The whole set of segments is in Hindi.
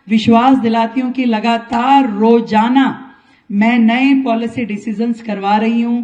विश्वास दिलाती हूं कि लगातार रोजाना मैं नए पॉलिसी डिसीजंस करवा रही हूं।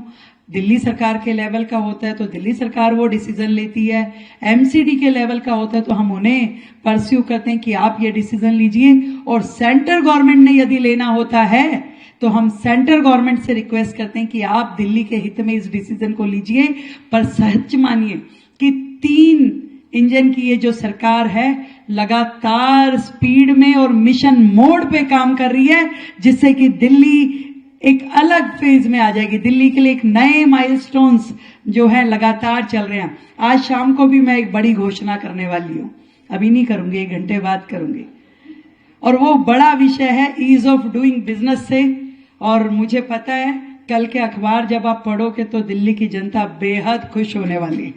दिल्ली सरकार के लेवल का होता है तो दिल्ली सरकार वो डिसीजन लेती है, एमसीडी के लेवल का होता है तो हम उन्हें परस्यू करते हैं कि आप ये डिसीजन लीजिए, और सेंट्रल गवर्नमेंट ने यदि लेना होता है तो हम सेंट्रल गवर्नमेंट से रिक्वेस्ट करते हैं कि आप दिल्ली के हित में इस डिसीजन को लीजिए। पर सच मानिए कि 3 इंजन की ये जो सरकार है लगातार स्पीड में और मिशन मोड पे काम कर रही है, जिससे कि दिल्ली एक अलग फेज में आ जाएगी। दिल्ली के लिए एक नए माइलस्टोन्स जो है लगातार चल रहे हैं। आज शाम को भी मैं एक बड़ी घोषणा करने वाली हूं, अभी नहीं करूंगी, 1 घंटे बाद करूंगी, और वो बड़ा विषय है ईज ऑफ डूइंग बिजनेस से। और मुझे पता है कल के अखबार जब आप पढ़ोगे तो दिल्ली की जनता बेहद खुश होने वाली है।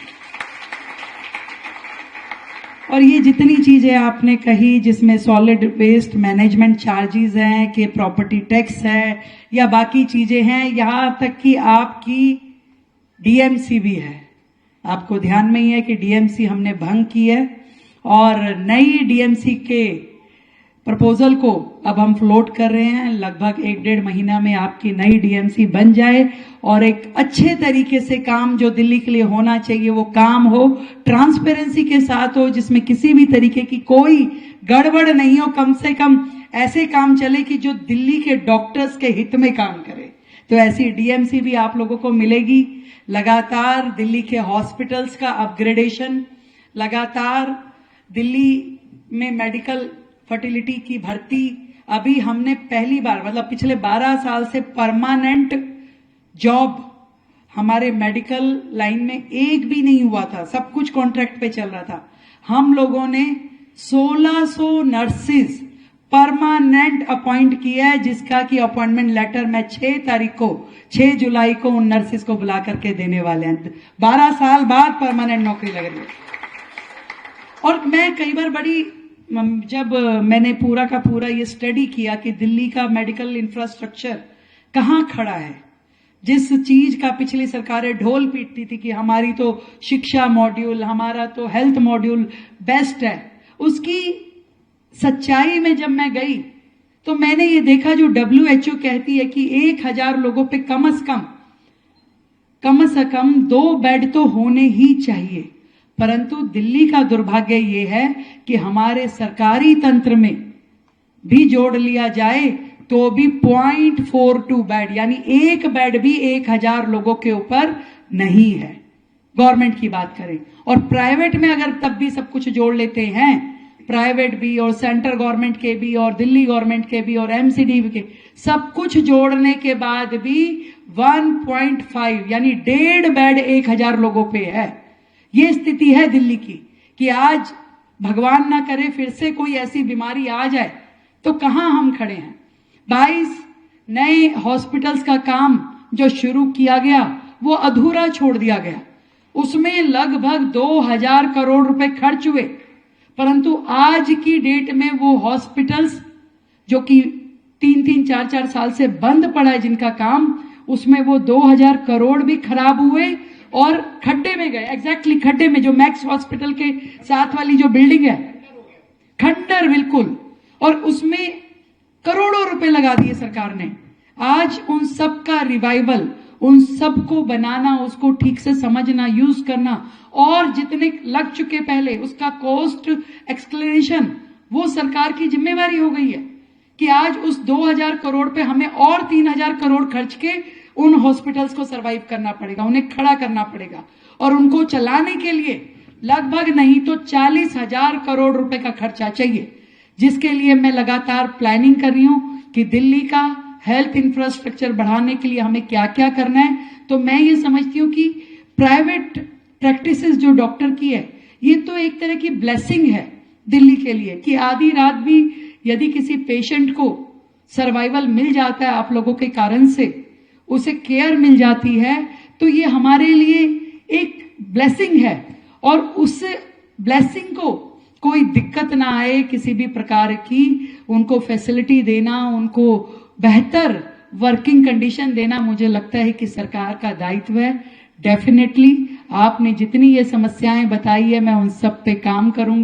और ये जितनी चीजें आपने कही जिसमें सॉलिड वेस्ट मैनेजमेंट चार्जेस हैं कि प्रॉपर्टी टैक्स है या बाकी चीजें हैं, यहां तक कि आपकी डीएमसी भी है। आपको ध्यान में ही है कि डीएमसी हमने भंग की है, और नई डीएमसी के प्रपोजल को अब हम फ्लोट कर रहे हैं। लगभग 1-1.5 महीना में आपकी नई डीएमसी बन जाए और एक अच्छे तरीके से काम जो दिल्ली के लिए होना चाहिए वो काम हो, ट्रांसपेरेंसी के साथ हो, जिसमें किसी भी तरीके की कोई गड़बड़ नहीं हो। कम से कम ऐसे काम चले कि जो दिल्ली के डॉक्टर्स के हित में काम करे। तो ऐसी डीएमसी भी आप लोगों को मिलेगी। लगातार दिल्ली के हॉस्पिटल्स का अपग्रेडेशन, लगातार दिल्ली में मेडिकल फर्टिलिटी की भर्ती, अभी हमने पहली बार मतलब पिछले 12 साल से परमानेंट जॉब हमारे मेडिकल लाइन में एक भी नहीं हुआ था, सब कुछ कॉन्ट्रैक्ट पे चल रहा था। हम लोगों ने 1600 नर्सिस परमानेंट अपॉइंट किया है, जिसका कि अपॉइंटमेंट लेटर मैं 6 जुलाई को उन नर्सिस को बुला करके देने वाले हैं। 12 साल बाद परमानेंट नौकरी लग रही है। और मैं कई बार जब मैंने पूरा का पूरा ये स्टडी किया कि दिल्ली का मेडिकल इंफ्रास्ट्रक्चर कहाँ खड़ा है, जिस चीज का पिछली सरकारें ढोल पीटती थी कि हमारी तो शिक्षा मॉड्यूल, हमारा तो हेल्थ मॉड्यूल बेस्ट है, उसकी सच्चाई में जब मैं गई तो मैंने ये देखा जो WHO कहती है कि 1000 लोगों पे कम से कम 2 बेड तो होने ही चाहिए। परंतु दिल्ली का दुर्भाग्य ये है कि हमारे सरकारी तंत्र में भी जोड़ लिया जाए तो भी 0.42 बेड, यानी 1 बेड भी 1000 लोगों के ऊपर नहीं है। गवर्नमेंट की बात करें, और प्राइवेट में अगर तब भी सब कुछ जोड़ लेते हैं, प्राइवेट भी और सेंट्रल गवर्नमेंट के भी और दिल्ली गवर्नमेंट के भी और एमसीडी के, सब कुछ जोड़ने के बाद भी 1.5 यानी 1.5 बेड 1000 लोगों पे है। ये स्थिति है दिल्ली की कि आज भगवान ना करे फिर से कोई ऐसी बीमारी आ जाए तो कहां हम खड़े हैं। 22 नए हॉस्पिटल्स का काम जो शुरू किया गया वो अधूरा छोड़ दिया गया। उसमें लगभग 2000 करोड़ रुपए खर्च हुए, परंतु आज की डेट में वो हॉस्पिटल्स जो कि 3-3, 4-4 साल से बंद पड़ा है जिनका काम, उसमें वो 2000 करोड़ भी खराब हुए और खड्डे में गए। एग्जैक्टली खड्डे में, जो मैक्स हॉस्पिटल के साथ वाली जो बिल्डिंग है, खंडर बिल्कुल, और उसमें करोड़ों रुपए लगा दिए सरकार ने। आज उन सब का रिवाइवल, उन सब को बनाना, उसको ठीक से समझना, यूज करना, और जितने लग चुके पहले उसका कॉस्ट एक्सप्लेनेशन, वो सरकार की जिम्मेवारी हो गई है कि आज उस 2000 करोड़ पे हमें और 3000 करोड़ खर्च के उन हॉस्पिटल्स को सरवाइव करना पड़ेगा, उन्हें खड़ा करना पड़ेगा, और उनको चलाने के लिए लगभग नहीं तो 40,000 करोड़ रुपए का खर्चा चाहिए, जिसके लिए मैं लगातार प्लानिंग कर रही हूं कि दिल्ली का हेल्थ इंफ्रास्ट्रक्चर बढ़ाने के लिए हमें क्या क्या करना है। तो मैं ये समझती हूँ कि प्राइवेट प्रैक्टिसेस जो डॉक्टर की है, ये तो एक तरह की ब्लेसिंग है दिल्ली के लिए कि आधी रात भी यदि किसी पेशेंट को सर्वाइवल मिल जाता है आप लोगों के कारण से, उसे केयर मिल जाती है, तो ये हमारे लिए एक ब्लेसिंग है। और उस ब्लेसिंग को कोई दिक्कत ना आए किसी भी प्रकार की, उनको फैसिलिटी देना, उनको बेहतर वर्किंग कंडीशन देना, मुझे लगता है कि सरकार का दायित्व है। डेफिनेटली आपने जितनी ये समस्याएं बताई है मैं उन सब पे काम करूंगी।